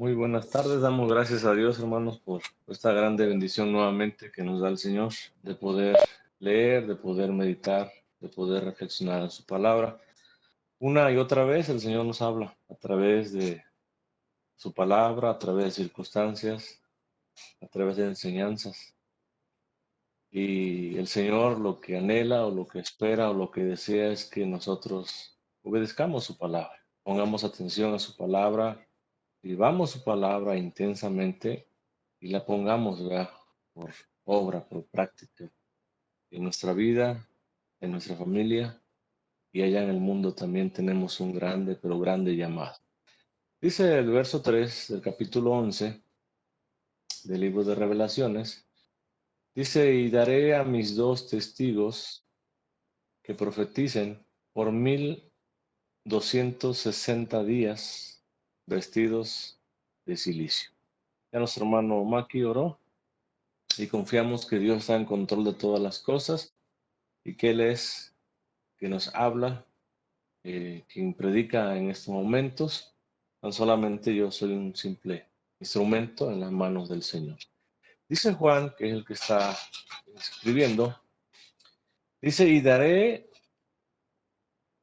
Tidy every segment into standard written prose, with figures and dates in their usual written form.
Muy buenas tardes, damos gracias a Dios, hermanos, por esta grande bendición nuevamente que nos da el Señor, de poder leer, de poder meditar, de poder reflexionar en su palabra. Una y otra vez el Señor nos habla a través de su palabra, a través de circunstancias, a través de enseñanzas. Y el Señor lo que anhela o lo que espera o lo que desea es que nosotros obedezcamos su palabra, pongamos atención a su palabra, vivamos su palabra intensamente y la pongamos, ¿verdad?, por obra, por práctica, en nuestra vida, en nuestra familia y allá en el mundo también tenemos un grande, pero grande llamado. Dice el verso 3 del capítulo 11 del libro de Revelaciones, dice, y daré a mis dos testigos que profeticen por 1260 días vestidos de silicio. Ya nuestro hermano Maki oró y confiamos que Dios está en control de todas las cosas y que Él es que nos habla, quien predica en estos momentos. Tan solamente yo soy un simple instrumento en las manos del Señor. Dice Juan, que es el que está escribiendo, dice, y daré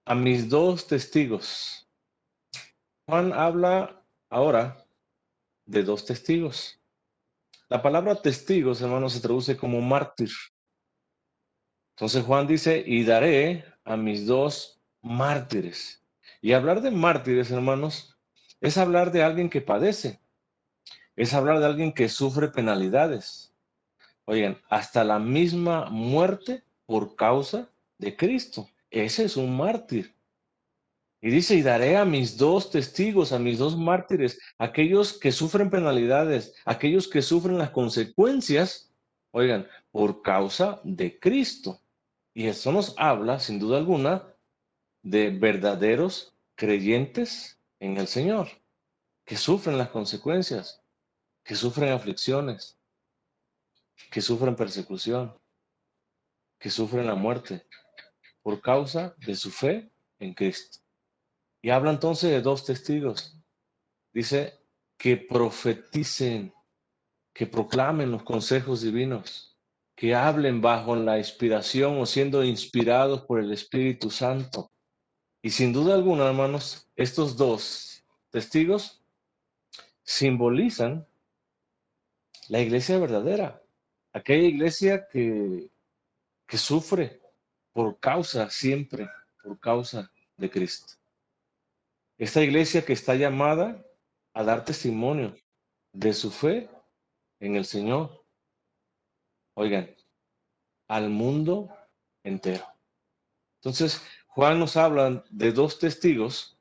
a mis dos testigos. Juan habla ahora de dos testigos. La palabra testigos, hermanos, se traduce como mártir. Entonces Juan dice, y daré a mis dos mártires. Y hablar de mártires, hermanos, es hablar de alguien que padece, es hablar de alguien que sufre penalidades. Oigan, hasta la misma muerte por causa de Cristo. Ese es un mártir. Y dice, y daré a mis dos testigos, a mis dos mártires, aquellos que sufren penalidades, aquellos que sufren las consecuencias, oigan, por causa de Cristo. Y eso nos habla, sin duda alguna, de verdaderos creyentes en el Señor, que sufren las consecuencias, que sufren aflicciones, que sufren persecución, que sufren la muerte por causa de su fe en Cristo. Y habla entonces de dos testigos. Dice que profeticen, que proclamen los consejos divinos, que hablen bajo la inspiración o siendo inspirados por el Espíritu Santo. Y sin duda alguna, hermanos, estos dos testigos simbolizan la iglesia verdadera, aquella iglesia que sufre por causa siempre, por causa de Cristo. Esta iglesia que está llamada a dar testimonio de su fe en el Señor, oigan, al mundo entero. Entonces, Juan nos habla de dos testigos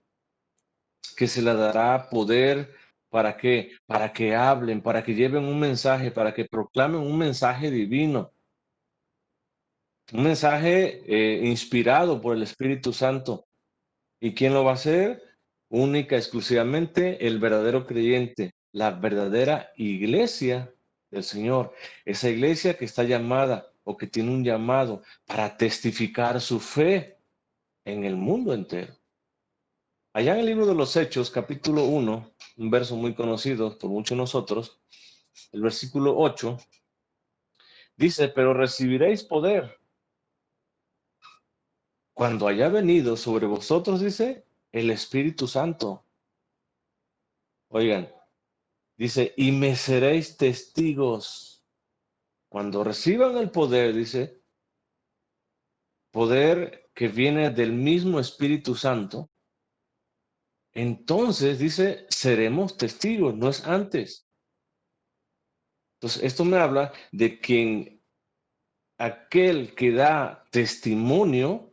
que se le dará poder. ¿Para qué? Para que hablen, para que lleven un mensaje, para que proclamen un mensaje divino, un mensaje inspirado por el Espíritu Santo. ¿Y quién lo va a hacer? Única, exclusivamente el verdadero creyente, la verdadera iglesia del Señor. Esa iglesia que está llamada o que tiene un llamado para testificar su fe en el mundo entero. Allá en el libro de los Hechos, capítulo 1, un verso muy conocido por muchos de nosotros, el versículo 8, dice, pero recibiréis poder cuando haya venido sobre vosotros, dice, el Espíritu Santo. Oigan, dice, y me seréis testigos. Cuando reciban el poder, dice, poder que viene del mismo Espíritu Santo, entonces, dice, seremos testigos, no es antes. Entonces, esto me habla de que aquel que da testimonio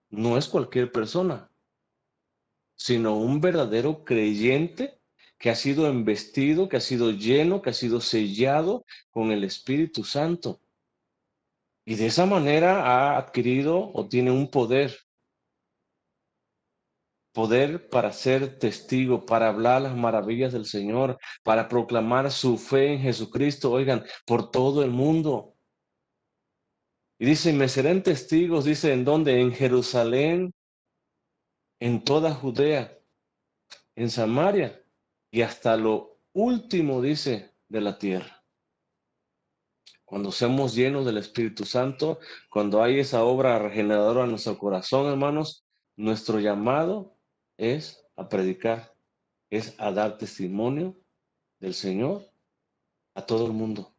no es cualquier persona, sino un verdadero creyente que ha sido embestido, que ha sido lleno, que ha sido sellado con el Espíritu Santo. Y de esa manera ha adquirido o tiene un poder para ser testigo, para hablar las maravillas del Señor, para proclamar su fe en Jesucristo, oigan, por todo el mundo. Y dice, me serán testigos, dice, ¿en dónde? En Jerusalén, en toda Judea, en Samaria y hasta lo último, dice, de la tierra. Cuando seamos llenos del Espíritu Santo, cuando hay esa obra regeneradora en nuestro corazón, hermanos, nuestro llamado es a predicar, es a dar testimonio del Señor a todo el mundo.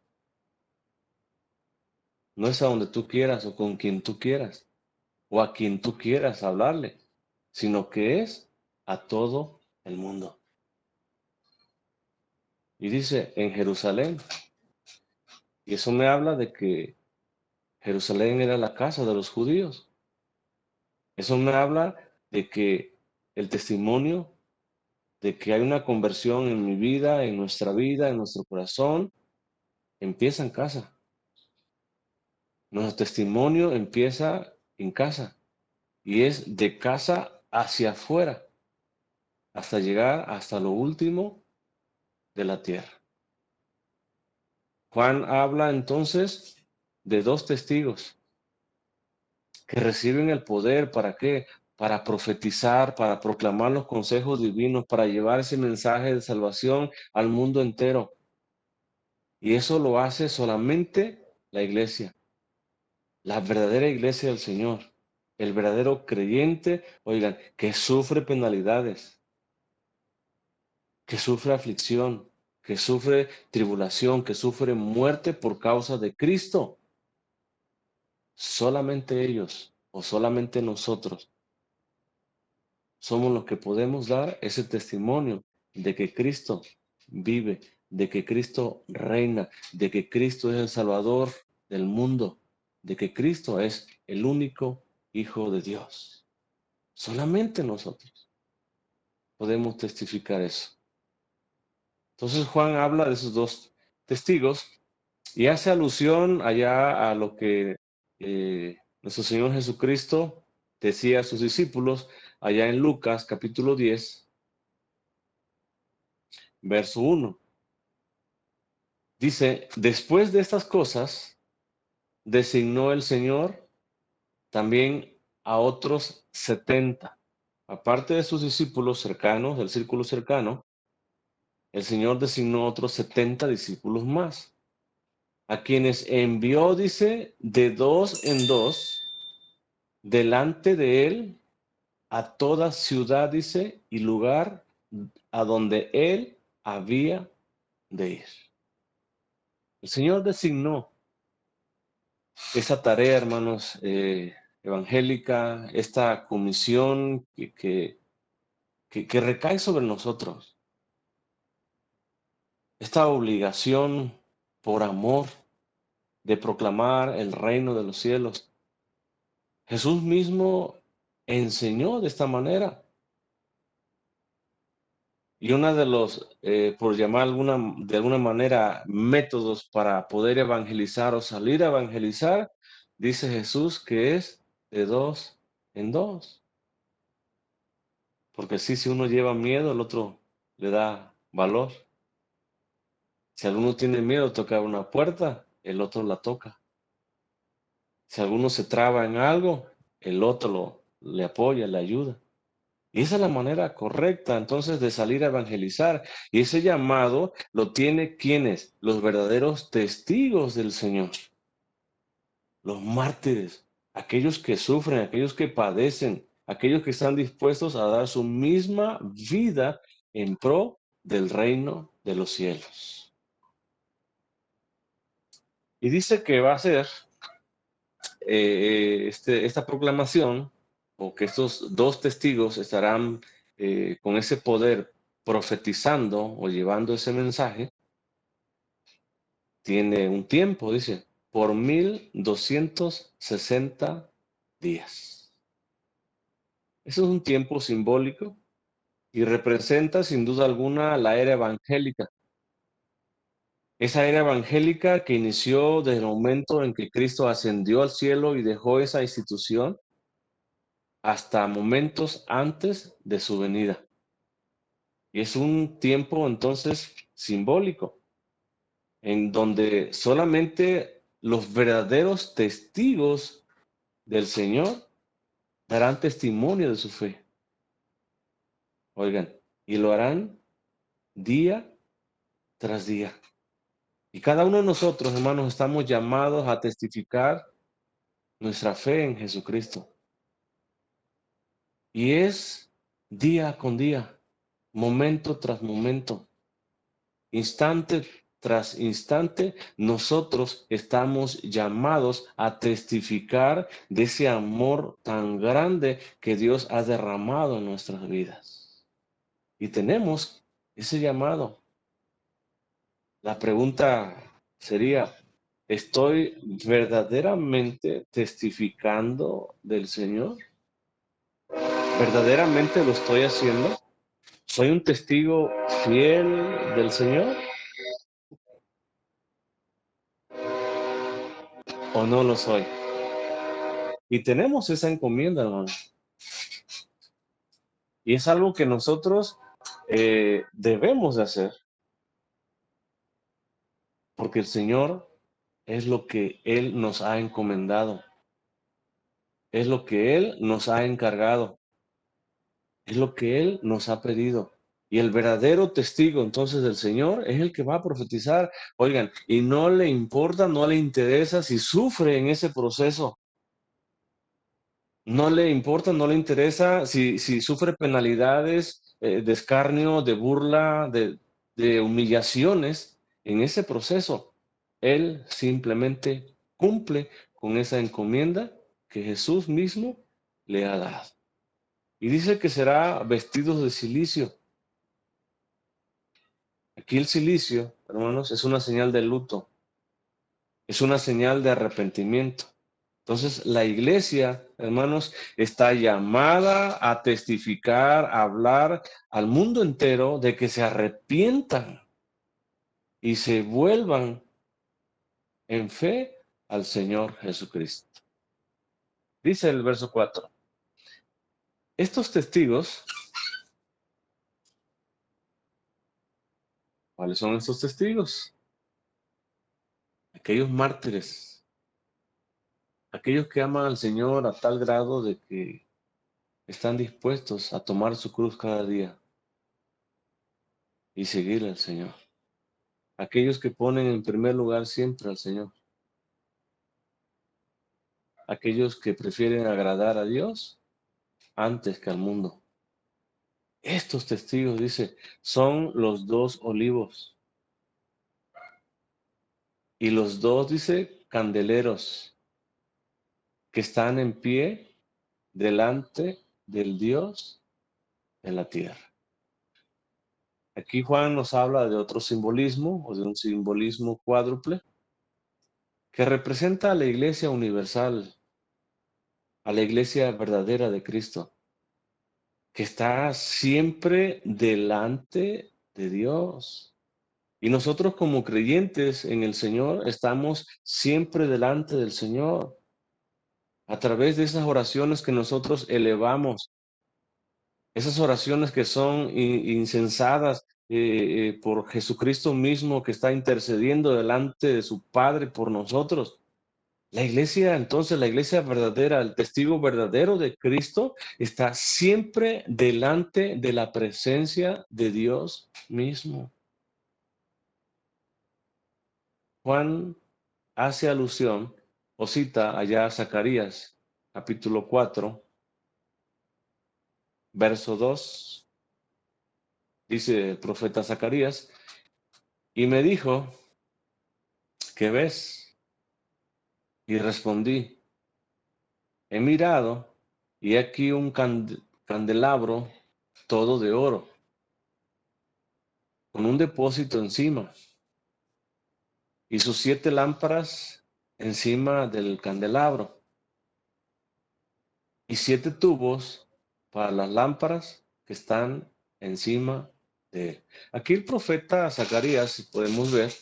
No es a donde tú quieras o con quien tú quieras o a quien tú quieras hablarle, sino que es a todo el mundo. Y dice en Jerusalén, y eso me habla de que Jerusalén era la casa de los judíos. Eso me habla de que el testimonio de que hay una conversión en mi vida, en nuestro corazón, empieza en casa. Nuestro testimonio empieza en casa y es de casa hacia afuera, hasta llegar hasta lo último de la tierra. Juan habla entonces de dos testigos que reciben el poder. ¿Para qué? Para profetizar, para proclamar los consejos divinos, para llevar ese mensaje de salvación al mundo entero. Y eso lo hace solamente la iglesia, la verdadera iglesia del Señor, el verdadero creyente, oigan, que sufre penalidades, que sufre aflicción, que sufre tribulación, que sufre muerte por causa de Cristo. Solamente ellos o solamente nosotros somos los que podemos dar ese testimonio de que Cristo vive, de que Cristo reina, de que Cristo es el Salvador del mundo, de que Cristo es el único Hijo de Dios. Solamente nosotros podemos testificar eso. Entonces Juan habla de esos dos testigos y hace alusión allá a lo que nuestro Señor Jesucristo decía a sus discípulos allá en Lucas capítulo 10, verso 1. Dice, después de estas cosas, designó el Señor también a otros 70. Aparte de sus discípulos cercanos, del círculo cercano, el Señor designó otros 70 discípulos más, a quienes envió, dice, de dos en dos, delante de él, a toda ciudad, dice, y lugar a donde él había de ir. El Señor designó esa tarea, hermanos, evangélica, esta comisión que recae sobre nosotros, esta obligación por amor de proclamar el reino de los cielos. Jesús mismo enseñó de esta manera. Y una de los, por llamar de alguna manera, métodos para poder evangelizar o salir a evangelizar, dice Jesús que es de dos en dos. Porque si uno lleva miedo, el otro le da valor. Si alguno tiene miedo de tocar una puerta, el otro la toca. Si alguno se traba en algo, el otro le apoya, le ayuda. Y esa es la manera correcta entonces de salir a evangelizar. Y ese llamado lo tiene quienes, los verdaderos testigos del Señor, los mártires, aquellos que sufren, aquellos que padecen, aquellos que están dispuestos a dar su misma vida en pro del reino de los cielos. Y dice que va a ser esta proclamación, o que estos dos testigos estarán con ese poder profetizando o llevando ese mensaje, tiene un tiempo, dice, por 1260 días. Eso es un tiempo simbólico y representa sin duda alguna la era evangélica. Esa era evangélica que inició desde el momento en que Cristo ascendió al cielo y dejó esa institución hasta momentos antes de su venida. Y es un tiempo entonces simbólico, en donde solamente los verdaderos testigos del Señor darán testimonio de su fe. Oigan, y lo harán día tras día. Y cada uno de nosotros, hermanos, estamos llamados a testificar nuestra fe en Jesucristo. Y es día con día, momento tras momento, instante tras instante, nosotros estamos llamados a testificar de ese amor tan grande que Dios ha derramado en nuestras vidas. Y tenemos ese llamado. La pregunta sería, ¿estoy verdaderamente testificando del Señor? ¿Verdaderamente lo estoy haciendo? ¿Soy un testigo fiel del Señor o no lo soy? Y tenemos esa encomienda, hermano. Y es algo que nosotros debemos de hacer, porque el Señor es lo que Él nos ha encomendado, es lo que Él nos ha encargado, es lo que Él nos ha pedido. Y el verdadero testigo entonces del Señor es el que va a profetizar. Oigan, y no le importa, no le interesa si sufre en ese proceso. No le importa, no le interesa si sufre penalidades, de escarnio, de burla, de humillaciones en ese proceso. Él simplemente cumple con esa encomienda que Jesús mismo le ha dado. Y dice que será vestidos de silicio. Aquí el silicio, hermanos, es una señal de luto, es una señal de arrepentimiento. Entonces, la iglesia, hermanos, está llamada a testificar, a hablar al mundo entero de que se arrepientan y se vuelvan en fe al Señor Jesucristo. Dice el verso 4. Estos testigos, ¿cuáles son estos testigos? Aquellos mártires, aquellos que aman al Señor a tal grado de que están dispuestos a tomar su cruz cada día y seguir al Señor. Aquellos que ponen en primer lugar siempre al Señor. Aquellos que prefieren agradar a Dios antes que al mundo. Estos testigos, dice, son los dos olivos. Y los dos, dice, candeleros que están en pie delante del Dios de la tierra. Aquí Juan nos habla de otro simbolismo o de un simbolismo cuádruple que representa a la iglesia universal, a la iglesia verdadera de Cristo, que está siempre delante de Dios. Y nosotros como creyentes en el Señor estamos siempre delante del Señor a través de esas oraciones que nosotros elevamos, esas oraciones que son incensadas por Jesucristo mismo que está intercediendo delante de su Padre por nosotros. La iglesia, entonces, la iglesia verdadera, el testigo verdadero de Cristo, está siempre delante de la presencia de Dios mismo. Juan hace alusión o cita allá a Zacarías, capítulo 4, verso 2, dice el profeta Zacarías, y me dijo, ¿qué ves? Y respondí, he mirado, y aquí un candelabro todo de oro, con un depósito encima, y sus 7 lámparas encima del candelabro, y 7 tubos para las lámparas que están encima de él. Aquí el profeta Zacarías, si podemos ver,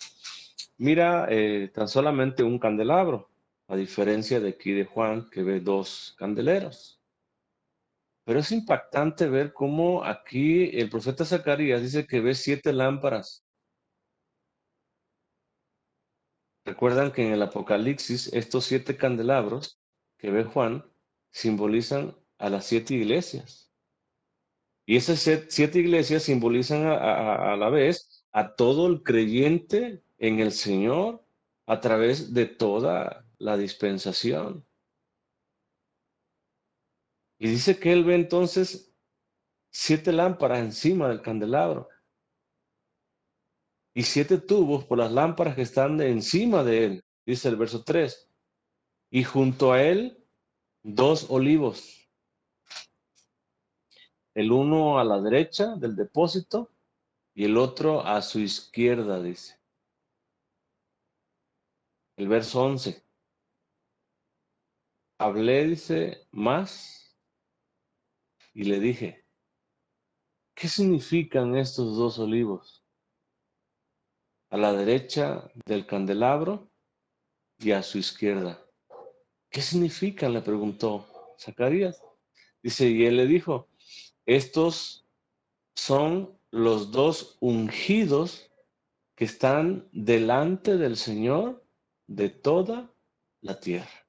mira tan solamente un candelabro, a diferencia de aquí de Juan, que ve 2 candeleros. Pero es impactante ver cómo aquí el profeta Zacarías dice que ve 7 lámparas. Recuerdan que en el Apocalipsis estos 7 candelabros que ve Juan simbolizan a las 7 iglesias. Y esas 7 iglesias simbolizan a la vez a todo el creyente en el Señor a través de toda la dispensación. Y dice que él ve entonces 7 lámparas encima del candelabro y 7 tubos por las lámparas que están encima de él, dice el verso 3. Y junto a él 2 olivos, el uno a la derecha del depósito y el otro a su izquierda, dice. El verso 11. Hablé, dice, más y le dije, ¿qué significan estos 2 olivos? A la derecha del candelabro y a su izquierda. ¿Qué significan? Le preguntó Zacarías. Dice, y él le dijo, estos son los 2 ungidos que están delante del Señor de toda la tierra.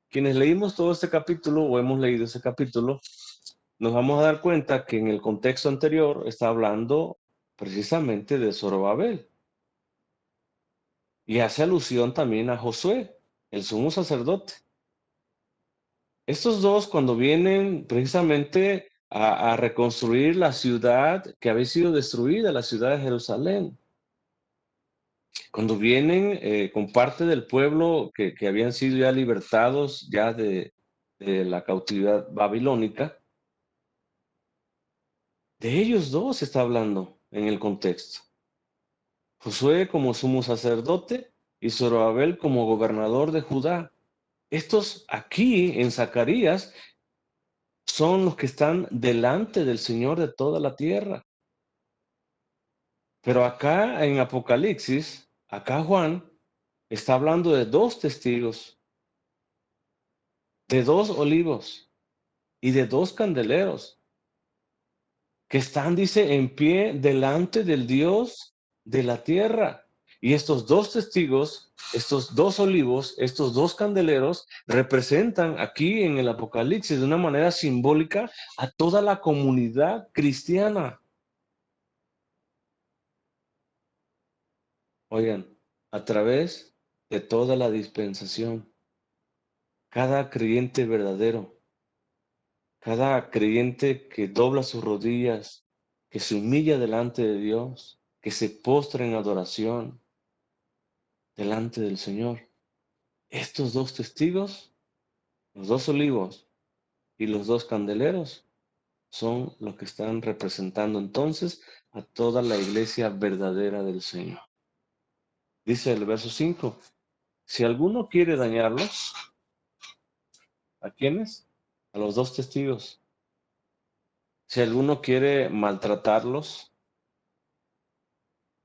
Quienes leímos todo este capítulo o hemos leído ese capítulo, nos vamos a dar cuenta que en el contexto anterior está hablando precisamente de Zorobabel y hace alusión también a Josué, el sumo sacerdote. Estos dos, cuando vienen precisamente a reconstruir la ciudad que había sido destruida, la ciudad de Jerusalén, cuando vienen con parte del pueblo que habían sido ya libertados ya de la cautividad babilónica, de ellos dos está hablando en el contexto. Josué como sumo sacerdote y Zorobabel como gobernador de Judá. Estos aquí en Zacarías son los que están delante del Señor de toda la tierra. Pero acá en Apocalipsis, acá Juan está hablando de 2 testigos, de 2 olivos y de 2 candeleros que están, dice, en pie delante del Dios de la tierra. Y estos 2 testigos, estos 2 olivos, estos 2 candeleros representan aquí en el Apocalipsis de una manera simbólica a toda la comunidad cristiana. Oigan, a través de toda la dispensación, cada creyente verdadero, cada creyente que dobla sus rodillas, que se humilla delante de Dios, que se postra en adoración delante del Señor. Estos 2 testigos, los 2 olivos y los 2 candeleros, son los que están representando entonces a toda la iglesia verdadera del Señor. Dice el verso 5, si alguno quiere dañarlos, ¿a quiénes? A los 2 testigos. Si alguno quiere maltratarlos,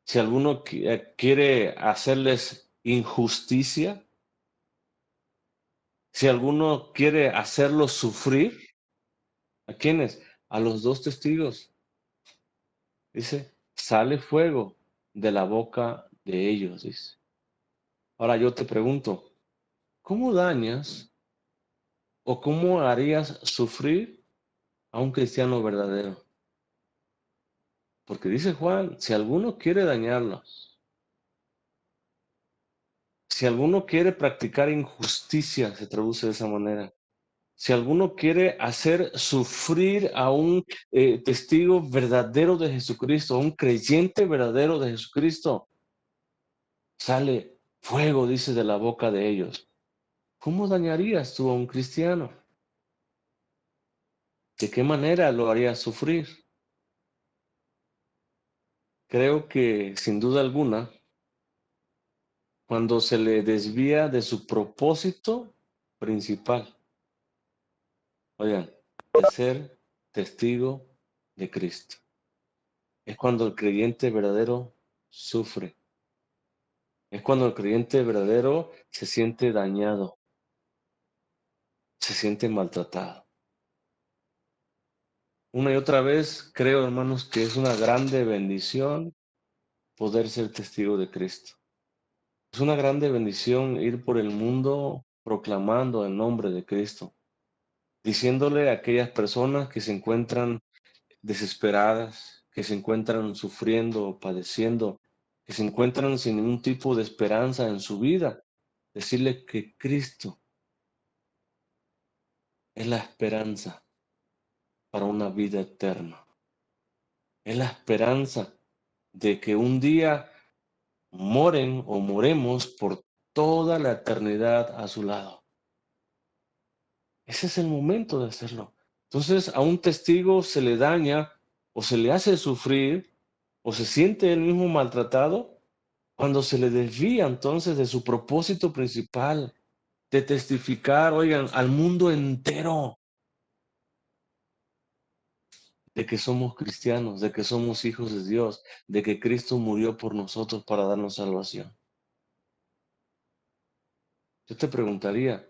si alguno quiere hacerles injusticia, si alguno quiere hacerlos sufrir, ¿a quiénes? A los 2 testigos. Dice, sale fuego de la boca de ellos, dice. Ahora yo te pregunto, ¿cómo dañas o cómo harías sufrir a un cristiano verdadero? Porque dice Juan, si alguno quiere dañarlos, si alguno quiere practicar injusticia, se traduce de esa manera. Si alguno quiere hacer sufrir a un testigo verdadero de Jesucristo, a un creyente verdadero de Jesucristo, sale fuego, dice, de la boca de ellos. ¿Cómo dañarías tú a un cristiano? ¿De qué manera lo harías sufrir? Creo que, sin duda alguna, cuando se le desvía de su propósito principal, oigan, de ser testigo de Cristo. Es cuando el creyente verdadero sufre. Es cuando el creyente verdadero se siente dañado, se siente maltratado. Una y otra vez creo, hermanos, que es una grande bendición poder ser testigo de Cristo. Es una grande bendición ir por el mundo proclamando el nombre de Cristo, diciéndole a aquellas personas que se encuentran desesperadas, que se encuentran sufriendo o padeciendo, que se encuentran sin ningún tipo de esperanza en su vida, decirle que Cristo es la esperanza para una vida eterna. Es la esperanza de que un día moren o moremos por toda la eternidad a su lado. Ese es el momento de hacerlo. Entonces, a un testigo se le daña o se le hace sufrir o se siente él mismo maltratado cuando se le desvía entonces de su propósito principal, de testificar, oigan, al mundo entero de que somos cristianos, de que somos hijos de Dios, de que Cristo murió por nosotros para darnos salvación. Yo te preguntaría,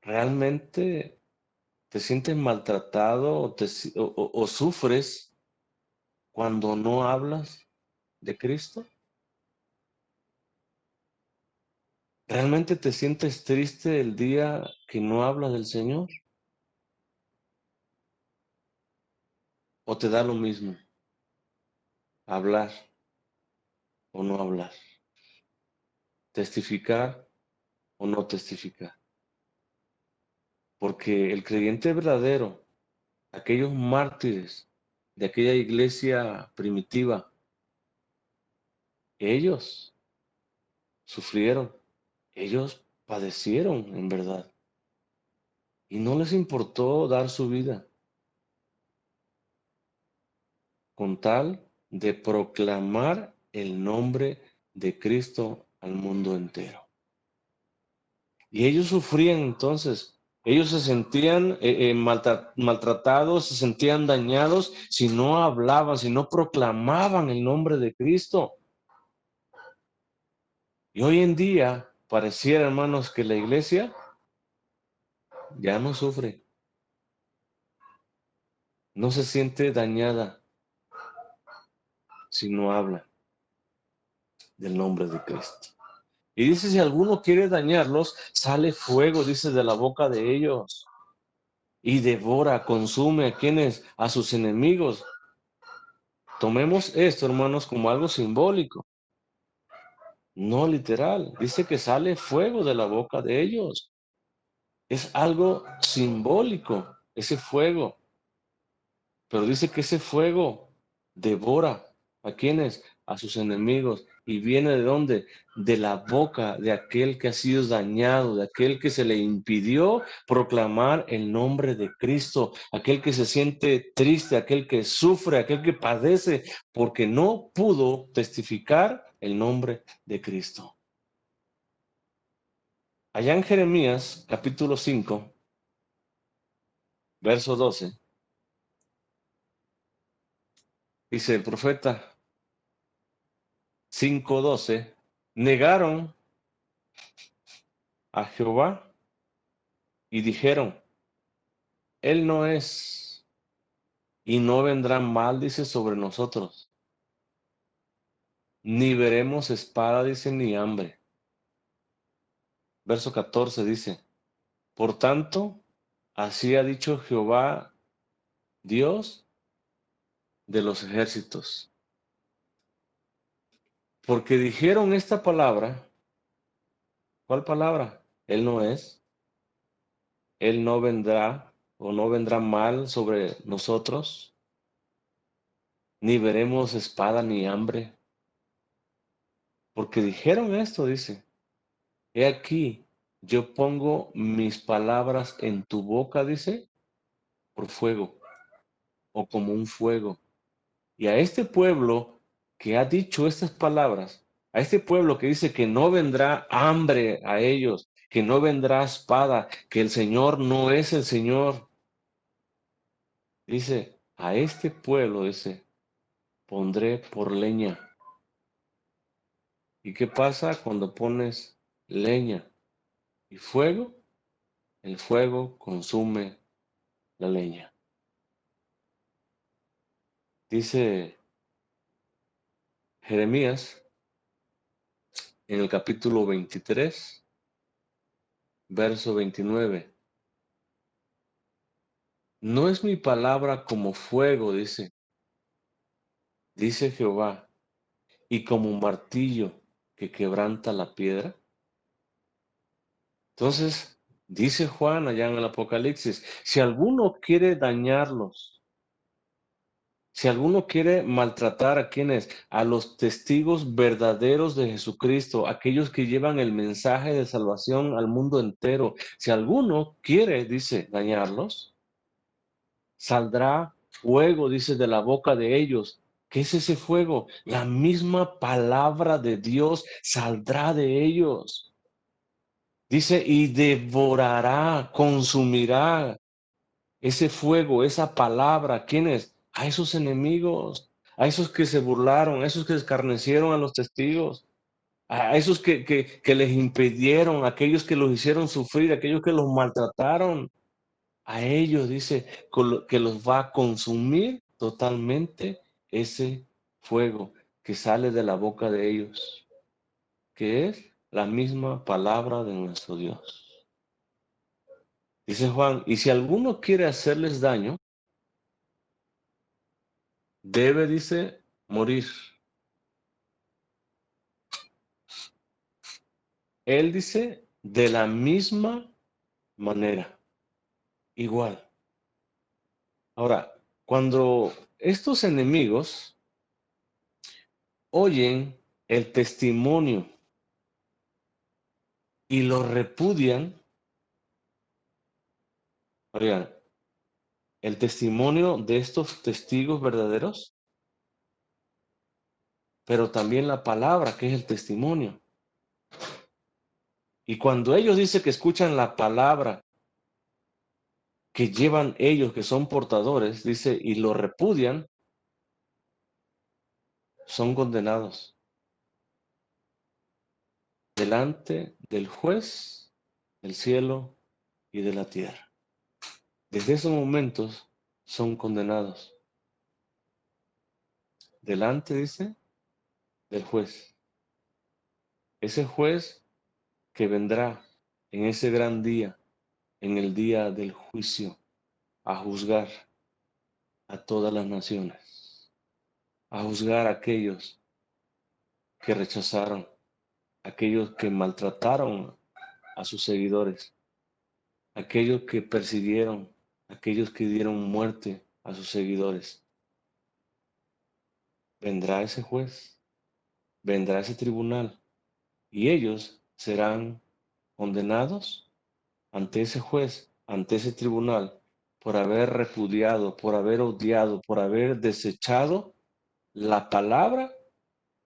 ¿realmente te sientes maltratado o sufres cuando no hablas de Cristo? ¿Realmente te sientes triste el día que no hablas del Señor? ¿O te da lo mismo hablar o no hablar? ¿Testificar o no testificar? Porque el creyente verdadero, aquellos mártires de aquella iglesia primitiva, ellos sufrieron, ellos padecieron en verdad y no les importó dar su vida con tal de proclamar el nombre de Cristo al mundo entero. Y ellos sufrían entonces, ellos se sentían maltratados, se sentían dañados si no hablaban, si no proclamaban el nombre de Cristo. Y hoy en día pareciera, hermanos, que la iglesia ya no sufre, no se siente dañada si no habla del nombre de Cristo. Y dice, si alguno quiere dañarlos, sale fuego, dice, de la boca de ellos y devora, consume a quienes, a sus enemigos. Tomemos esto, hermanos, como algo simbólico, no literal. Dice que sale fuego de la boca de ellos. Es algo simbólico, ese fuego. Pero dice que ese fuego devora a quienes, a sus enemigos. ¿Y viene de dónde? De la boca de aquel que ha sido dañado, de aquel que se le impidió proclamar el nombre de Cristo, aquel que se siente triste, aquel que sufre, aquel que padece, porque no pudo testificar el nombre de Cristo. Allá en Jeremías, capítulo 5, verso 12, dice el profeta 5:12, negaron a Jehová y dijeron, Él no es, y no vendrá mal, dice, sobre nosotros, ni veremos espada, dice, ni hambre. Verso 14 dice, por tanto, así ha dicho Jehová, Dios de los ejércitos, porque dijeron esta palabra, ¿cuál palabra? Él no es, Él no vendrá o no vendrá mal sobre nosotros, ni veremos espada ni hambre. Porque dijeron esto, dice, he aquí, yo pongo mis palabras en tu boca, dice, por fuego, o como un fuego. Y a este pueblo que ha dicho estas palabras, a este pueblo que dice que no vendrá hambre a ellos, que no vendrá espada, que el Señor no es el Señor, dice, a este pueblo, dice, pondré por leña. ¿Y qué pasa cuando pones leña y fuego? El fuego consume la leña. Dice Jeremías en el capítulo 23, verso 29. No es mi palabra como fuego, dice Jehová, y como un martillo que quebranta la piedra. Entonces, dice Juan allá en el Apocalipsis, si alguno quiere dañarlos, si alguno quiere maltratar a quienes, a los testigos verdaderos de Jesucristo, aquellos que llevan el mensaje de salvación al mundo entero, si alguno quiere, dice, dañarlos, saldrá fuego, dice, de la boca de ellos. ¿Qué es ese fuego? La misma palabra de Dios saldrá de ellos. Dice, y devorará, consumirá ese fuego, esa palabra. ¿Quiénes? A esos enemigos, a esos que se burlaron, a esos que escarnecieron a los testigos, a esos que les impidieron, a aquellos que los hicieron sufrir, a aquellos que los maltrataron. A ellos dice que los va a consumir totalmente ese fuego que sale de la boca de ellos, que es la misma palabra de nuestro Dios. Dice Juan, y si alguno quiere hacerles daño, debe, dice, morir. Él dice, de la misma manera, igual. Ahora, cuando estos enemigos oyen el testimonio y lo repudian, oigan, el testimonio de estos testigos verdaderos, pero también la palabra, que es el testimonio. Y cuando ellos dicen que escuchan la palabra que llevan ellos, que son portadores, dice, y lo repudian, son condenados delante del juez del cielo y de la tierra. Desde esos momentos son condenados delante, dice, del juez. Ese juez que vendrá en ese gran día, en el día del juicio, a juzgar a todas las naciones, a juzgar a aquellos que rechazaron, aquellos que maltrataron a sus seguidores, aquellos que persiguieron, aquellos que dieron muerte a sus seguidores. Vendrá ese juez, vendrá ese tribunal, y ellos serán condenados ante ese juez, ante ese tribunal, por haber repudiado, por haber odiado, por haber desechado la palabra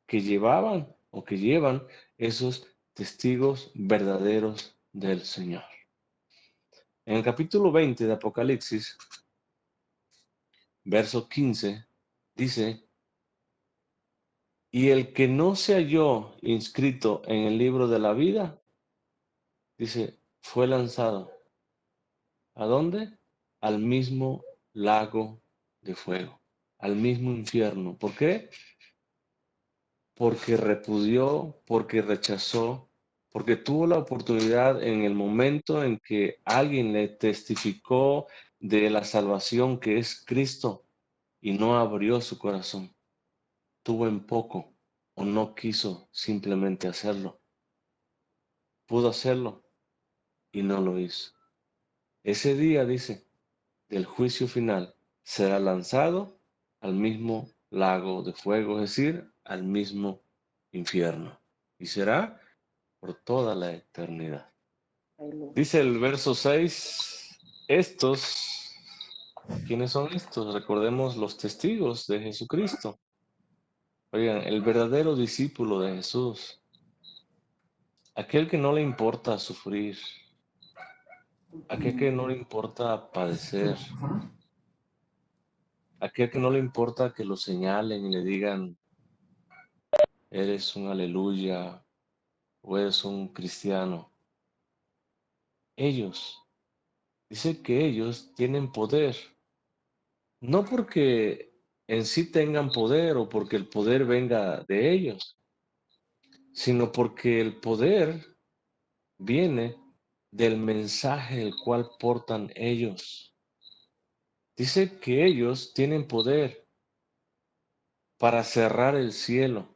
que llevaban o que llevan esos testigos verdaderos del Señor. En el capítulo 20 de Apocalipsis, verso 15, dice, y el que no se halló inscrito en el libro de la vida, dice, fue lanzado. ¿A dónde? Al mismo lago de fuego, al mismo infierno. ¿Por qué? Porque repudió, porque rechazó, porque tuvo la oportunidad en el momento en que alguien le testificó de la salvación que es Cristo y no abrió su corazón. Tuvo en poco o no quiso simplemente hacerlo. Pudo hacerlo y no lo hizo. Ese día, dice, del juicio final, será lanzado al mismo lago de fuego, es decir, al mismo infierno. Y será por toda la eternidad. Dice el verso 6, estos, ¿quiénes son estos? Recordemos los testigos de Jesucristo. Oigan, el verdadero discípulo de Jesús, aquel que no le importa sufrir, aquel que no le importa padecer, aquel que no le importa que lo señalen y le digan, eres un aleluya o eres un cristiano. Ellos, dice que ellos tienen poder, no porque en sí tengan poder o porque el poder venga de ellos, sino porque el poder viene del mensaje el cual portan ellos. Dice que ellos tienen poder para cerrar el cielo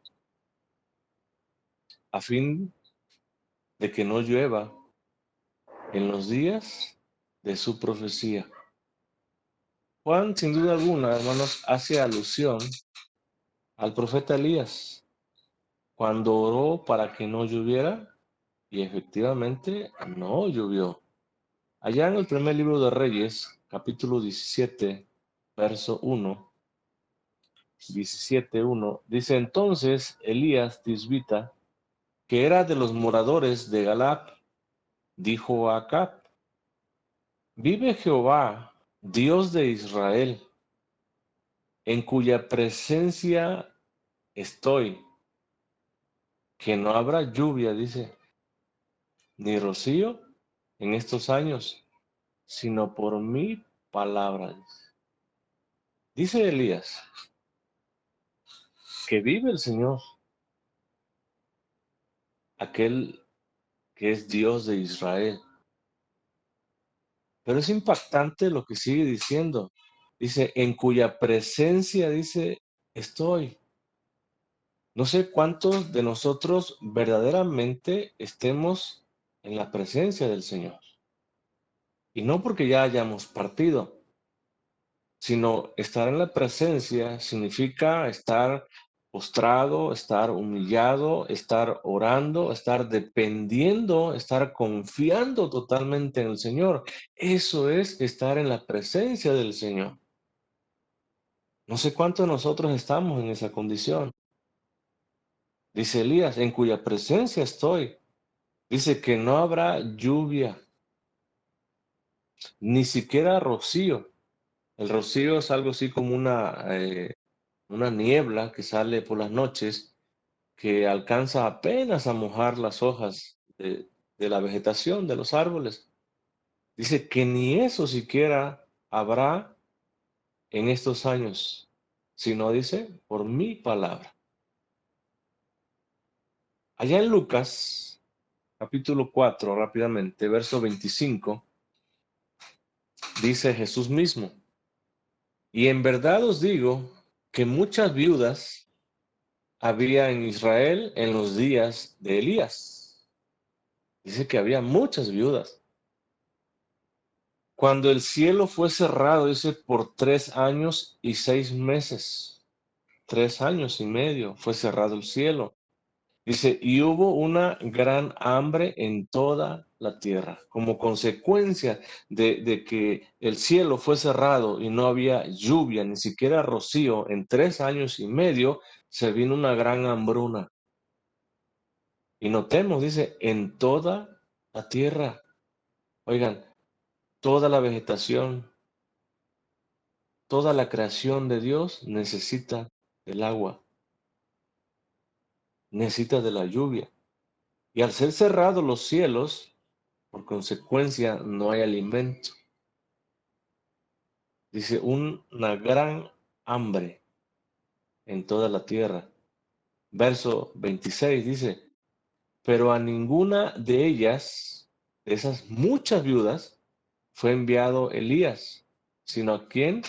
a fin de que no llueva en los días de su profecía. Juan, sin duda alguna, hermanos, hace alusión al profeta Elías, cuando oró para que no lloviera, y efectivamente no llovió. Allá en el primer libro de Reyes, capítulo 17, verso 1, 17:1, dice: entonces Elías tisbita, que era de los moradores de Galad, dijo a Acab: vive Jehová, Dios de Israel, en cuya presencia estoy, que no habrá lluvia, dice, ni rocío en estos años, sino por mi palabra. Dice Elías que vive el Señor, aquel que es Dios de Israel. Pero es impactante lo que sigue diciendo. Dice, en cuya presencia, dice, estoy. No sé cuántos de nosotros verdaderamente estemos en la presencia del Señor. Y no porque ya hayamos partido, sino estar en la presencia significa estar postrado, estar humillado, estar orando, estar dependiendo, estar confiando totalmente en el Señor. Eso es estar en la presencia del Señor. No sé cuántos de nosotros estamos en esa condición. Dice Elías, en cuya presencia estoy. Dice que no habrá lluvia, ni siquiera rocío. El rocío es algo así como una niebla que sale por las noches, que alcanza apenas a mojar las hojas de la vegetación, de los árboles. Dice que ni eso siquiera habrá en estos años, sino dice, por mi palabra. Allá en Lucas, capítulo 4, rápidamente, verso 25, dice Jesús mismo: y en verdad os digo que muchas viudas había en Israel en los días de Elías. Dice que había muchas viudas. Cuando el cielo fue cerrado, dice, por 3 años y 6 meses, 3 años y medio fue cerrado el cielo. Dice, y hubo una gran hambre en toda la tierra, como consecuencia de que el cielo fue cerrado y no había lluvia, ni siquiera rocío, en 3 años y medio se vino una gran hambruna. Y notemos, dice, en toda la tierra. Oigan, toda la vegetación, toda la creación de Dios necesita del agua, necesita de la lluvia. Y al ser cerrados los cielos, por consecuencia, no hay alimento. Dice, una gran hambre en toda la tierra. Verso 26 dice, pero a ninguna de ellas, de esas muchas viudas, fue enviado Elías, sino a quién,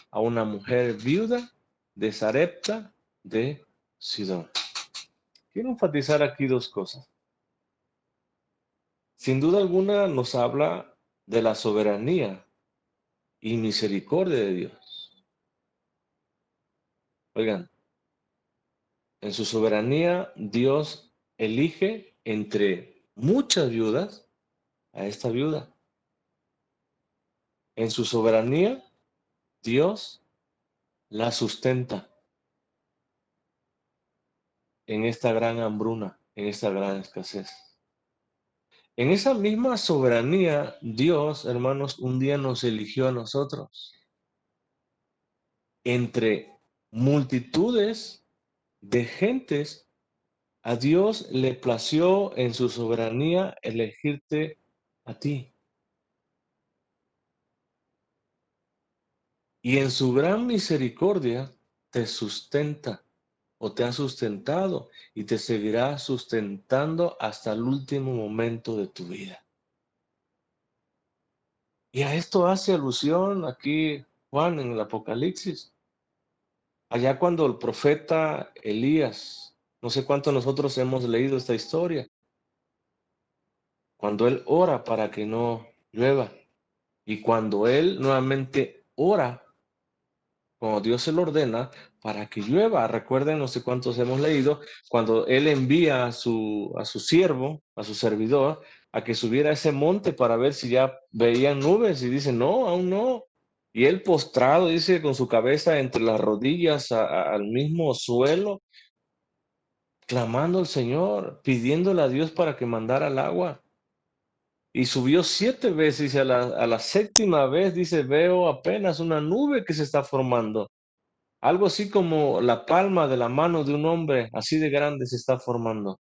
a una mujer viuda de Sarepta de Sidón. Quiero enfatizar aquí dos cosas. Sin duda alguna nos habla de la soberanía y misericordia de Dios. Oigan, en su soberanía Dios elige entre muchas viudas a esta viuda. En su soberanía Dios la sustenta en esta gran hambruna, en esta gran escasez. En esa misma soberanía, Dios, hermanos, un día nos eligió a nosotros entre multitudes de gentes. A Dios le plació en su soberanía elegirte a ti. Y en su gran misericordia te sustenta o te ha sustentado y te seguirá sustentando hasta el último momento de tu vida. Y a esto hace alusión aquí Juan en el Apocalipsis. Allá cuando el profeta Elías, no sé cuántos nosotros hemos leído esta historia, cuando él ora para que no llueva y cuando él nuevamente ora, cuando Dios se lo ordena para que llueva. Recuerden, no sé cuántos hemos leído, cuando él envía a su siervo, a su servidor, a que subiera a ese monte para ver si ya veían nubes y dice, no, aún no. Y él postrado, dice, con su cabeza entre las rodillas al mismo suelo, clamando al Señor, pidiéndole a Dios para que mandara el agua. Y subió 7 veces y a la séptima vez dice, veo apenas una nube que se está formando. Algo así como la palma de la mano de un hombre, así de grande se está formando.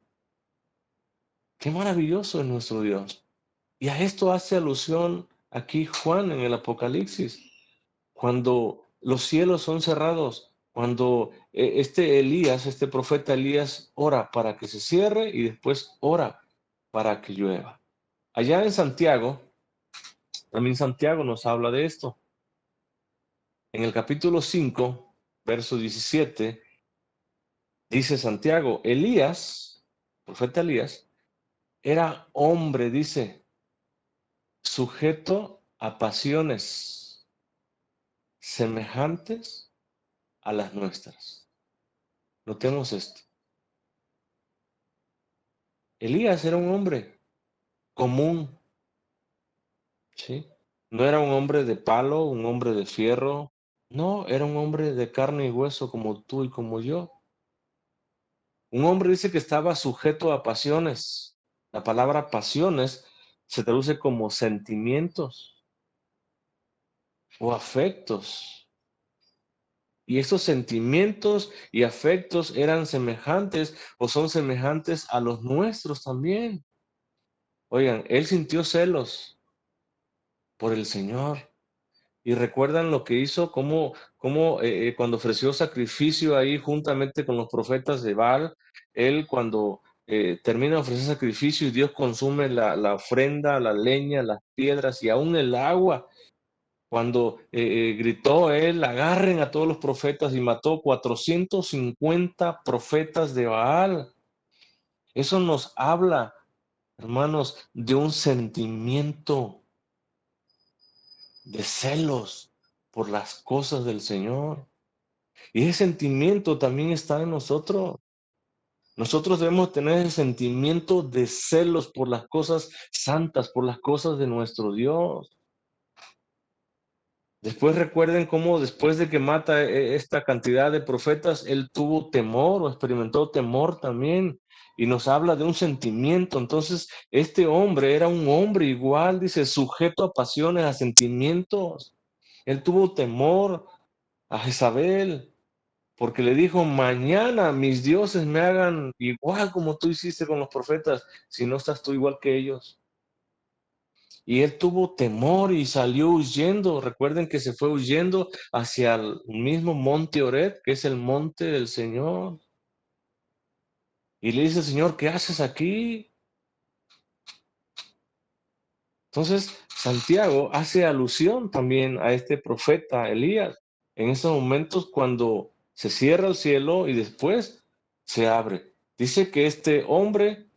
Qué maravilloso es nuestro Dios. Y a esto hace alusión aquí Juan en el Apocalipsis, cuando los cielos son cerrados, cuando este Elías, este profeta Elías, ora para que se cierre y después ora para que llueva. Allá en Santiago, también Santiago nos habla de esto. En el capítulo 5, verso 17, dice Santiago, Elías, profeta Elías, era hombre, dice, sujeto a pasiones semejantes a las nuestras. Notemos esto. Elías era un hombre común, ¿sí? No era un hombre de palo, un hombre de fierro. No, era un hombre de carne y hueso como tú y como yo. Un hombre dice que estaba sujeto a pasiones. La palabra pasiones se traduce como sentimientos o afectos. Y esos sentimientos y afectos eran semejantes o son semejantes a los nuestros también. Oigan, él sintió celos por el Señor. Y recuerdan lo que hizo, cómo cuando ofreció sacrificio ahí juntamente con los profetas de Baal, él cuando termina de ofrecer sacrificio y Dios consume la ofrenda, la leña, las piedras y aún el agua, cuando gritó él, agarren a todos los profetas y mató 450 profetas de Baal. Eso nos habla, hermanos, de un sentimiento de celos por las cosas del Señor. Y ese sentimiento también está en nosotros. Nosotros debemos tener ese sentimiento de celos por las cosas santas, por las cosas de nuestro Dios. Después recuerden cómo después de que mata esta cantidad de profetas, él tuvo temor o experimentó temor también. Y nos habla de un sentimiento. Entonces, este hombre era un hombre igual, dice, sujeto a pasiones, a sentimientos. Él tuvo temor a Jezabel, porque le dijo, mañana mis dioses me hagan igual como tú hiciste con los profetas, si no estás tú igual que ellos. Y él tuvo temor y salió huyendo. Recuerden que se fue huyendo hacia el mismo monte Ored, que es el monte del Señor. Y le dice, Señor, ¿qué haces aquí? Entonces, Santiago hace alusión también a este profeta Elías, en esos momentos cuando se cierra el cielo y después se abre. Dice que este hombre,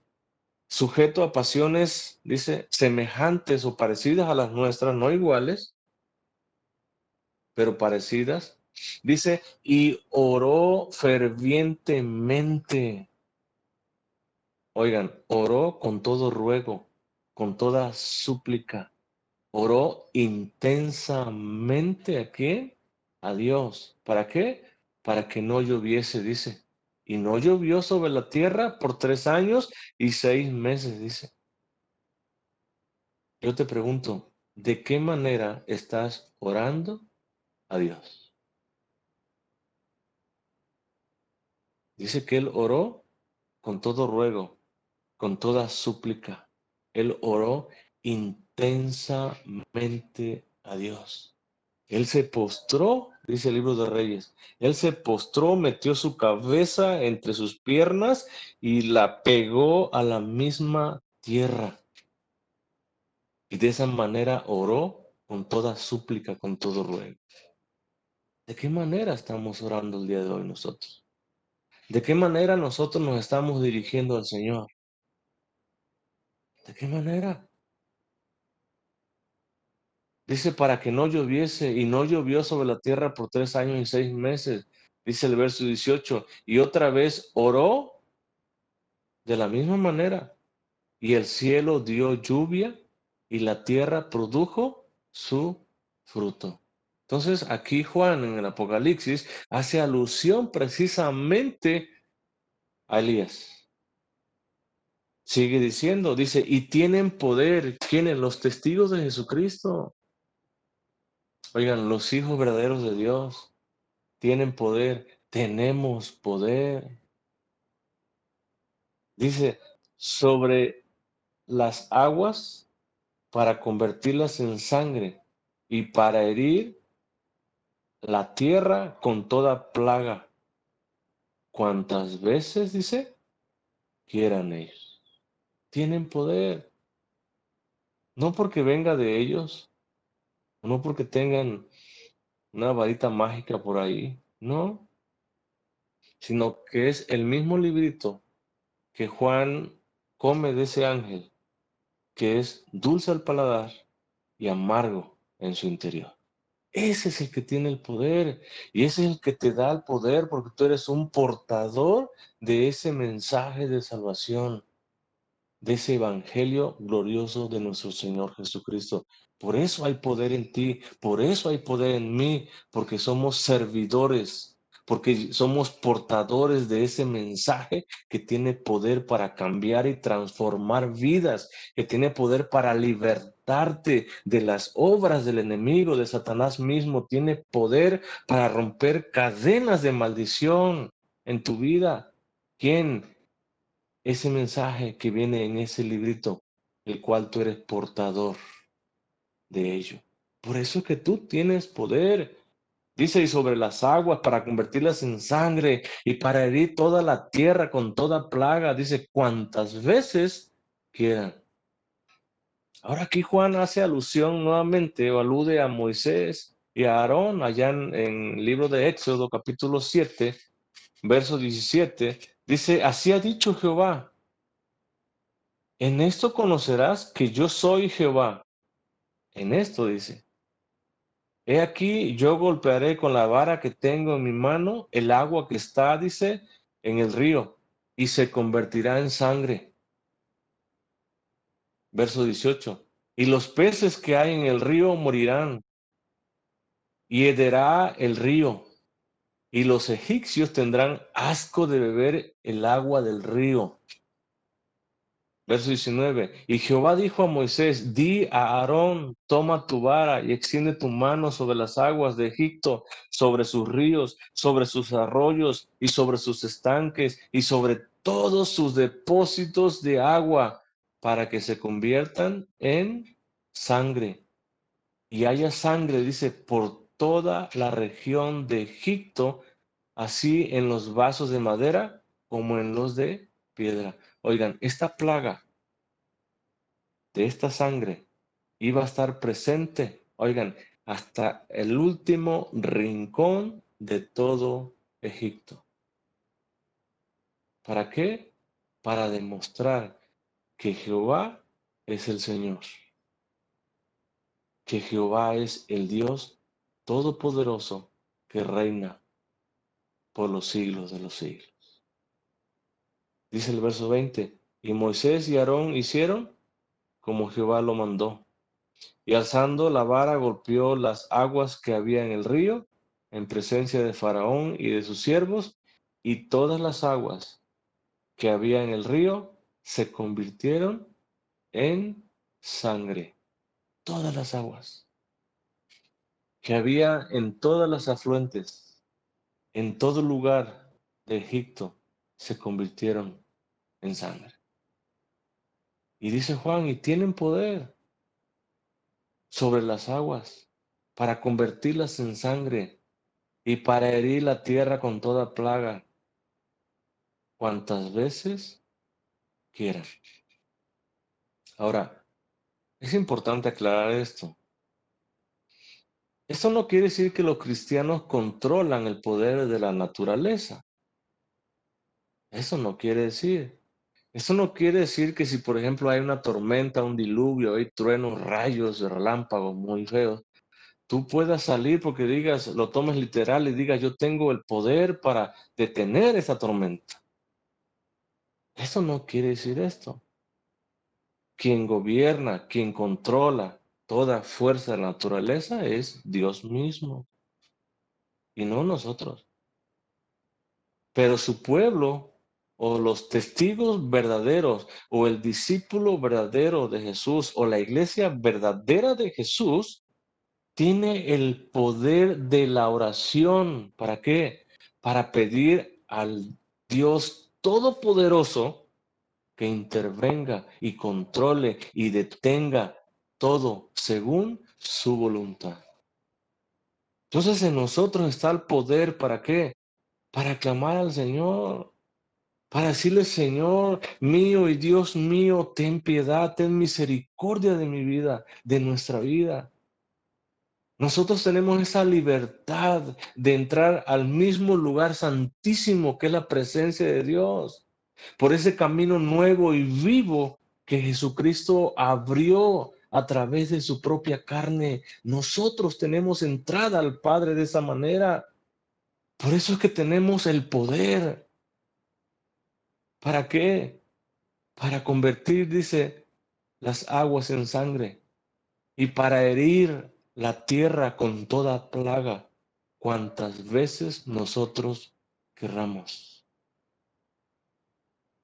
sujeto a pasiones, dice, semejantes o parecidas a las nuestras, no iguales, pero parecidas, dice, y oró fervientemente. Oigan, oró con todo ruego, con toda súplica. Oró intensamente, ¿a quién? A Dios. ¿Para qué? Para que no lloviese, dice. Y no llovió sobre la tierra por 3 años y 6 meses, dice. Yo te pregunto, ¿de qué manera estás orando a Dios? Dice que él oró con todo ruego, con toda súplica. Él oró intensamente a Dios. Él se postró, dice el libro de Reyes. Él se postró, metió su cabeza entre sus piernas y la pegó a la misma tierra. Y de esa manera oró con toda súplica, con todo ruego. ¿De qué manera estamos orando el día de hoy nosotros? ¿De qué manera nosotros nos estamos dirigiendo al Señor? ¿De qué manera? Dice, para que no lloviese, y no llovió sobre la tierra por 3 años y 6 meses. Dice el verso 18, y otra vez oró de la misma manera, y el cielo dio lluvia, y la tierra produjo su fruto. Entonces, aquí Juan en el Apocalipsis hace alusión precisamente a Elías. Sigue diciendo, dice, y tienen poder, ¿quiénes? Los testigos de Jesucristo. Oigan, los hijos verdaderos de Dios tienen poder, tenemos poder. Dice, sobre las aguas para convertirlas en sangre y para herir la tierra con toda plaga. ¿Cuántas veces, dice, quieran ellos? Tienen poder, no porque venga de ellos, no porque tengan una varita mágica por ahí, no, sino que es el mismo librito que Juan come de ese ángel, que es dulce al paladar y amargo en su interior. Ese es el que tiene el poder y ese es el que te da el poder porque tú eres un portador de ese mensaje de salvación, de ese evangelio glorioso de nuestro Señor Jesucristo. Por eso hay poder en ti, por eso hay poder en mí, porque somos servidores, porque somos portadores de ese mensaje que tiene poder para cambiar y transformar vidas, que tiene poder para libertarte de las obras del enemigo, de Satanás mismo, tiene poder para romper cadenas de maldición en tu vida. ¿Quién? Ese mensaje que viene en ese librito, el cual tú eres portador de ello. Por eso es que tú tienes poder. Dice, y sobre las aguas para convertirlas en sangre y para herir toda la tierra con toda plaga. Dice, cuantas veces quieran. Ahora aquí Juan hace alusión nuevamente o alude a Moisés y a Aarón allá en el libro de Éxodo capítulo 7, verso 17. Dice, así ha dicho Jehová. En esto conocerás que yo soy Jehová. En esto dice, he aquí yo golpearé con la vara que tengo en mi mano el agua que está, dice, en el río, y se convertirá en sangre. Verso 18. Y los peces que hay en el río morirán, y hederá el río, y los egipcios tendrán asco de beber el agua del río. Verso 19. Y Jehová dijo a Moisés, di a Aarón, toma tu vara y extiende tu mano sobre las aguas de Egipto, sobre sus ríos, sobre sus arroyos y sobre sus estanques y sobre todos sus depósitos de agua, para que se conviertan en sangre. Y haya sangre, dice, por toda la región de Egipto, así en los vasos de madera como en los de piedra. Oigan, esta plaga de esta sangre iba a estar presente, oigan, hasta el último rincón de todo Egipto. ¿Para qué? Para demostrar que Jehová es el Señor, que Jehová es el Dios todopoderoso que reina por los siglos de los siglos. Dice el verso 20, y Moisés y Aarón hicieron como Jehová lo mandó. Y alzando la vara golpeó las aguas que había en el río, en presencia de Faraón y de sus siervos, y todas las aguas que había en el río se convirtieron en sangre. Todas las aguas que había en todas las afluentes, en todo lugar de Egipto, se convirtieron en sangre. Y dice Juan, y tienen poder sobre las aguas para convertirlas en sangre y para herir la tierra con toda plaga, cuantas veces quieran. Ahora, es importante aclarar esto. Eso no quiere decir que los cristianos controlan el poder de la naturaleza. Eso no quiere decir. Eso no quiere decir que si, por ejemplo, hay una tormenta, un diluvio, hay truenos, rayos, relámpagos muy feos, tú puedas salir porque digas, lo tomes literal y digas, yo tengo el poder para detener esa tormenta. Eso no quiere decir esto. Quien gobierna, quien controla toda fuerza de la naturaleza es Dios mismo y no nosotros. Pero su pueblo o los testigos verdaderos o el discípulo verdadero de Jesús o la iglesia verdadera de Jesús tiene el poder de la oración. ¿Para qué? Para pedir al Dios Todopoderoso que intervenga y controle y detenga todo según su voluntad. Entonces en nosotros está el poder. ¿Para qué? Para clamar al Señor. Para decirle, Señor mío y Dios mío, ten piedad, ten misericordia de mi vida, de nuestra vida. Nosotros tenemos esa libertad de entrar al mismo lugar santísimo que es la presencia de Dios, por ese camino nuevo y vivo que Jesucristo abrió a través de su propia carne. Nosotros tenemos entrada al Padre de esa manera. Por eso es que tenemos el poder. ¿Para qué? Para convertir, dice, las aguas en sangre y para herir la tierra con toda plaga, cuantas veces nosotros querramos.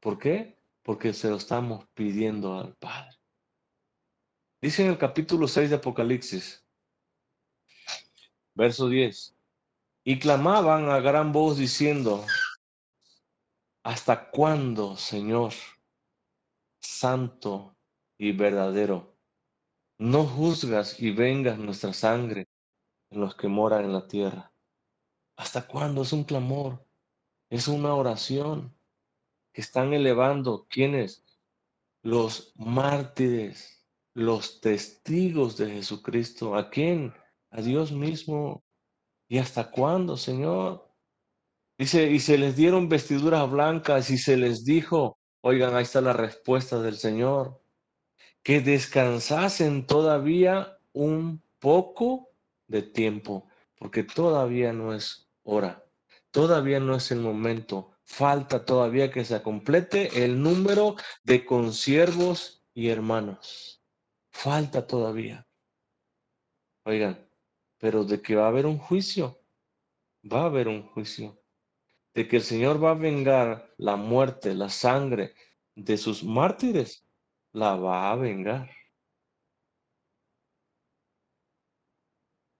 ¿Por qué? Porque se lo estamos pidiendo al Padre. Dice en el capítulo 6 de Apocalipsis, verso 10, y clamaban a gran voz diciendo, ¿hasta cuándo, Señor, santo y verdadero, no juzgas y vengas nuestra sangre en los que moran en la tierra? ¿Hasta cuándo? Es un clamor, es una oración que están elevando. ¿Quiénes? Los mártires, los testigos de Jesucristo. ¿A quién? A Dios mismo. ¿Y hasta cuándo, Señor? Dice, y se les dieron vestiduras blancas y se les dijo, oigan, ahí está la respuesta del Señor, que descansasen todavía un poco de tiempo, porque todavía no es hora, todavía no es el momento, falta todavía que se complete el número de consiervos y hermanos, falta todavía. Oigan, pero de que va a haber un juicio, va a haber un juicio, de que el Señor va a vengar la muerte, la sangre de sus mártires, la va a vengar.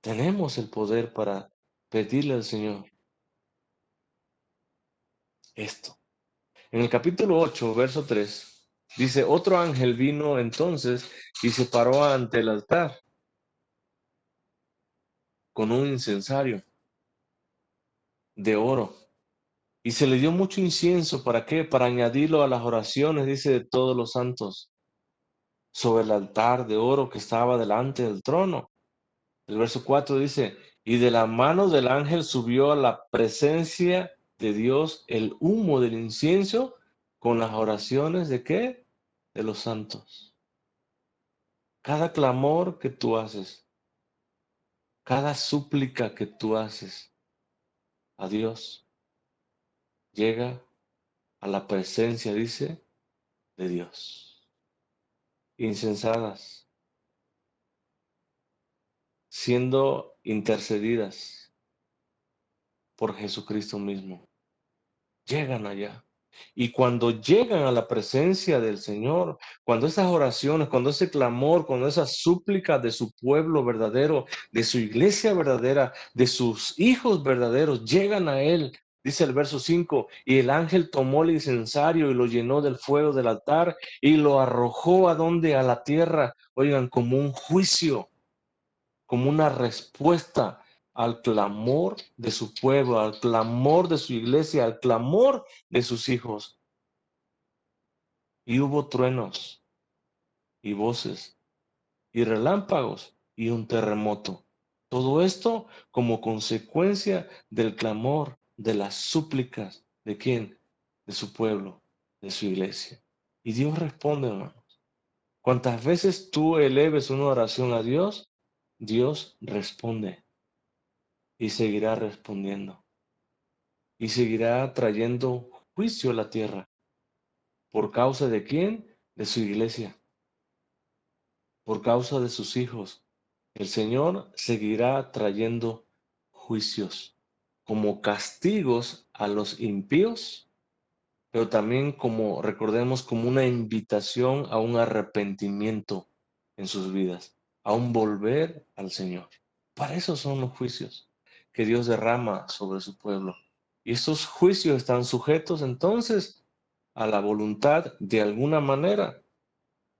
Tenemos el poder para pedirle al Señor esto. En el capítulo 8, verso 3, dice, otro ángel vino entonces y se paró ante el altar con un incensario de oro. Y se le dio mucho incienso. ¿Para qué? Para añadirlo a las oraciones, dice, de todos los santos, sobre el altar de oro que estaba delante del trono. El verso 4 dice, y de la mano del ángel subió a la presencia de Dios el humo del incienso con las oraciones de ¿qué? De los santos. Cada clamor que tú haces, cada súplica que tú haces a Dios, llega a la presencia, dice, de Dios. Incensadas, siendo intercedidas por Jesucristo mismo. Llegan allá. Y cuando llegan a la presencia del Señor, cuando esas oraciones, cuando ese clamor, cuando esas súplicas de su pueblo verdadero, de su iglesia verdadera, de sus hijos verdaderos, llegan a Él, dice el verso 5, y el ángel tomó el incensario y lo llenó del fuego del altar y lo arrojó a donde, a la tierra, oigan, como un juicio, como una respuesta al clamor de su pueblo, al clamor de su iglesia, al clamor de sus hijos. Y hubo truenos y voces y relámpagos y un terremoto. Todo esto como consecuencia del clamor, de las súplicas. ¿De quién? De su pueblo, de su iglesia. Y Dios responde, hermanos. Cuantas veces tú eleves una oración a Dios, Dios responde y seguirá respondiendo. Y seguirá trayendo juicio a la tierra. ¿Por causa de quién? De su iglesia. Por causa de sus hijos. El Señor seguirá trayendo juicios como castigos a los impíos, pero también como, recordemos, como una invitación a un arrepentimiento en sus vidas, a un volver al Señor. Para eso son los juicios que Dios derrama sobre su pueblo. Y estos juicios están sujetos entonces a la voluntad de alguna manera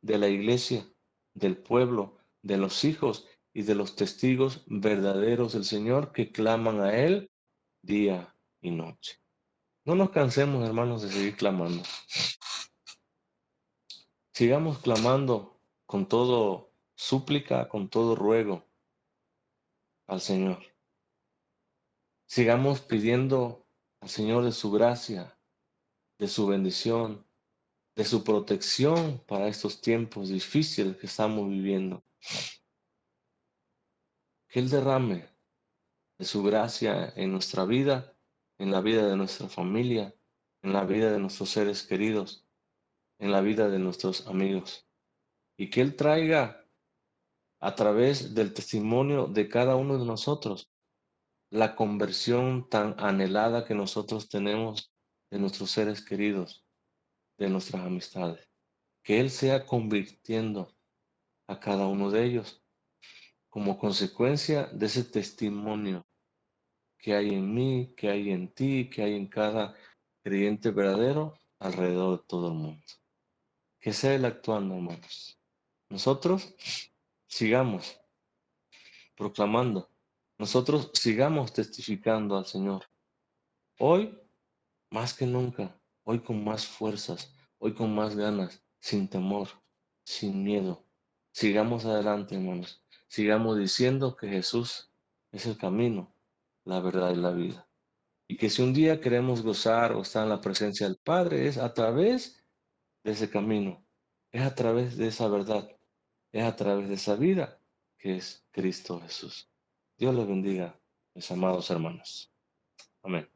de la iglesia, del pueblo, de los hijos y de los testigos verdaderos del Señor que claman a Él día y noche. No nos cansemos, hermanos, de seguir clamando. Sigamos clamando con todo súplica, con todo ruego al Señor. Sigamos pidiendo al Señor de su gracia, de su bendición, de su protección para estos tiempos difíciles que estamos viviendo. Que Él derrame de su gracia en nuestra vida, en la vida de nuestra familia, en la vida de nuestros seres queridos, en la vida de nuestros amigos. Y que Él traiga a través del testimonio de cada uno de nosotros la conversión tan anhelada que nosotros tenemos de nuestros seres queridos, de nuestras amistades. Que Él sea convirtiendo a cada uno de ellos como consecuencia de ese testimonio que hay en mí, que hay en ti, que hay en cada creyente verdadero alrededor de todo el mundo. Que sea Él actuando, hermanos. Nosotros sigamos proclamando. Nosotros sigamos testificando al Señor. Hoy, más que nunca, hoy con más fuerzas, hoy con más ganas, sin temor, sin miedo. Sigamos adelante, hermanos. Sigamos diciendo que Jesús es el camino, la verdad y la vida. Y que si un día queremos gozar o estar en la presencia del Padre, es a través de ese camino, es a través de esa verdad, es a través de esa vida que es Cristo Jesús. Dios les bendiga, mis amados hermanos. Amén.